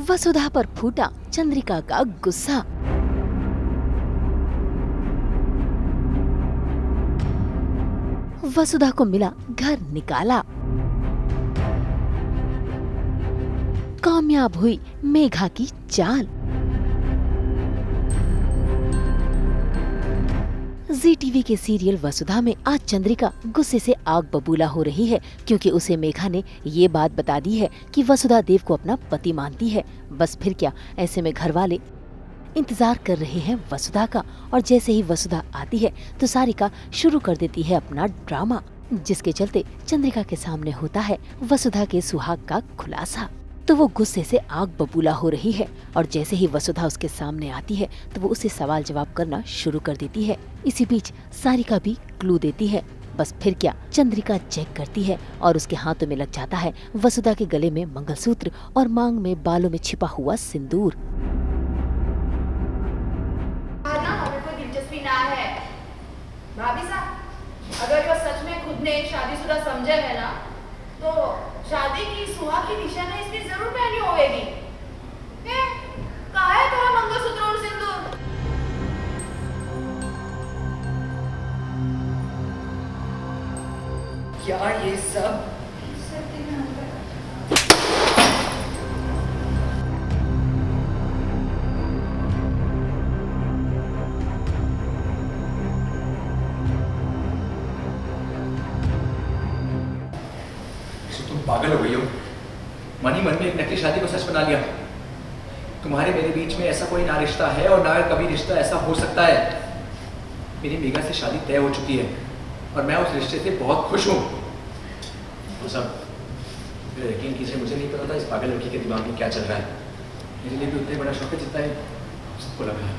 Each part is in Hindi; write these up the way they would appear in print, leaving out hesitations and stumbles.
वसुधा पर फूटा चंद्रिका का गुस्सा। वसुधा को मिला घर निकाला। कामयाब हुई मेघा की चाल। जी टीवी के सीरियल वसुधा में आज चंद्रिका गुस्से से आग बबूला हो रही है, क्योंकि उसे मेघा ने ये बात बता दी है कि वसुधा देव को अपना पति मानती है। बस फिर क्या, ऐसे में घर वाले इंतजार कर रहे हैं वसुधा का, और जैसे ही वसुधा आती है तो सारिका शुरू कर देती है अपना ड्रामा, जिसके चलते चंद्रिका के सामने होता है वसुधा के सुहाग का खुलासा। तो वो गुस्से से आग बबूला हो रही है, और जैसे ही वसुधा उसके सामने आती है तो वो उसे सवाल जवाब करना शुरू कर देती है। इसी बीच सारिका भी क्लू देती है। बस फिर क्या, चंद्रिका चेक करती है और उसके हाथों में लग जाता है वसुधा के गले में मंगलसूत्र और मांग में बालों में छिपा हुआ सिंदूर। हमें कोई दिलचस्पी ना है भाभी साहब, अगर वो सच में खुद ने शादीशुदा समझे है ना, तो शादी की सुहाग की निशाना इसने जरूर पहनी होगी। कहाँ है तुम्हारा मंगलसूत्र और सिंदूर? क्या ये सब? तुम पागल हो गई हो। मन ही मन में एक नकली शादी को सच बना लिया। तुम्हारे मेरे बीच में ऐसा कोई ना रिश्ता है और ना कभी रिश्ता ऐसा हो सकता है। मेरी मेघा से शादी तय हो चुकी है और मैं उस रिश्ते से बहुत खुश हूँ। वो सब यकीन कीजिए, मुझे नहीं पता था इस पागल लड़की के दिमाग में क्या चल रहा है। मेरे लिए भी उतना बड़ा शौक है जितना है सबको लगा है।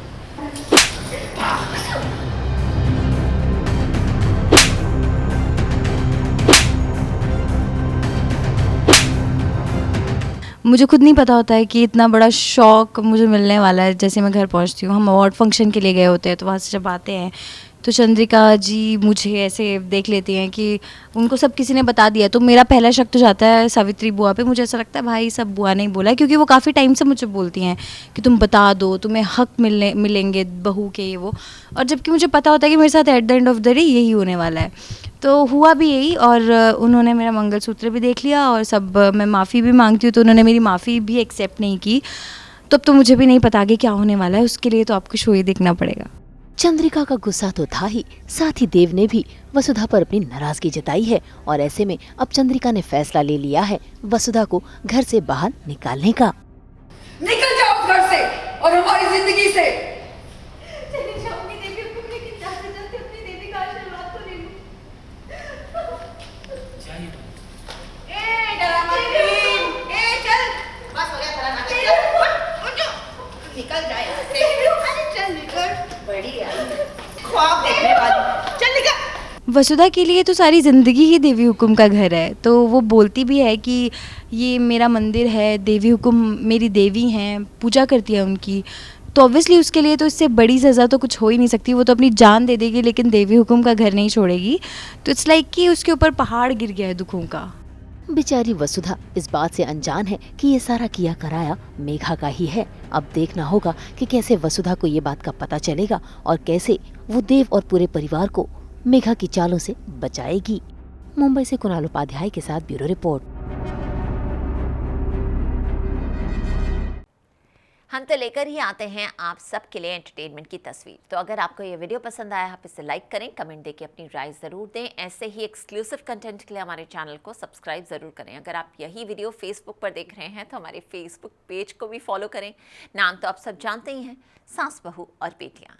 मुझे खुद नहीं पता होता है कि इतना बड़ा शौक मुझे मिलने वाला है। जैसे मैं घर पहुंचती हूँ, हम अवार्ड फंक्शन के लिए गए होते हैं, तो वहाँ से जब आते हैं तो चंद्रिका जी मुझे ऐसे देख लेती हैं कि उनको सब किसी ने बता दिया। तो मेरा पहला शक तो जाता है सावित्री बुआ पे। मुझे ऐसा लगता है भाई सब बुआ ने ही बोला है, क्योंकि वो काफ़ी टाइम से मुझे बोलती हैं कि तुम बता दो, तुम्हें हक मिलेंगे बहू के, ये वो। और जबकि मुझे पता होता है कि मेरे साथ at the end of the day यही होने वाला है। तो हुआ भी यही, और उन्होंने मेरा मंगलसूत्र भी देख लिया और सब। मैं माफ़ी भी मांगती हूँ तो उन्होंने मेरी माफ़ी भी एक्सेप्ट नहीं की। तो अब तो मुझे भी नहीं पता आगे क्या होने वाला है, उसके लिए तो आपको शो ही देखना पड़ेगा। चंद्रिका का गुस्सा तो था ही, साथ ही देव ने भी वसुधा पर अपनी नाराजगी जताई है, और ऐसे में अब चंद्रिका ने फैसला ले लिया है वसुधा को घर से बाहर निकालने का। निकल जाओ घर से और हमारी जिंदगी से। चली जाऊंगी देवी, लेकिन जाते जाते अपनी देवी का आशीर्वाद तो ले लूं। डरामा क्वीन, चल, बस हो गया तेरा नाटक। उठ जाओ, निकल जाए यहाँ से। चल निकल, बड़ी आई ख्वाब देखने वाली, चल निकल। वसुधा के लिए तो सारी ज़िंदगी ही देवी हुकुम का घर है। तो वो बोलती भी है कि ये मेरा मंदिर है, देवी हुकुम मेरी देवी हैं, पूजा करती है उनकी। तो ऑब्वियसली उसके लिए तो इससे बड़ी सज़ा तो कुछ हो ही नहीं सकती। वो तो अपनी जान दे देगी लेकिन देवी हुकुम का घर नहीं छोड़ेगी। तो इट्स लाइक कि उसके ऊपर पहाड़ गिर गया है दुखों का। बेचारी वसुधा इस बात से अनजान है कि ये सारा किया कराया मेघा का ही है। अब देखना होगा कि कैसे वसुधा को ये बात का पता चलेगा और कैसे वो देव और पूरे परिवार को मेघा की चालों से बचाएगी। मुंबई से कुणाल उपाध्याय के साथ ब्यूरो रिपोर्ट। हम तो लेकर ही आते हैं आप सबके लिए एंटरटेनमेंट की तस्वीर। तो अगर आपको ये वीडियो पसंद आया, आप इसे लाइक करें, कमेंट देके अपनी राय ज़रूर दें। ऐसे ही एक्सक्लूसिव कंटेंट के लिए हमारे चैनल को सब्सक्राइब ज़रूर करें। अगर आप यही वीडियो फेसबुक पर देख रहे हैं तो हमारे फेसबुक पेज को भी फॉलो करें। नाम तो आप सब जानते ही हैं, सास बहू और बेटियाँ।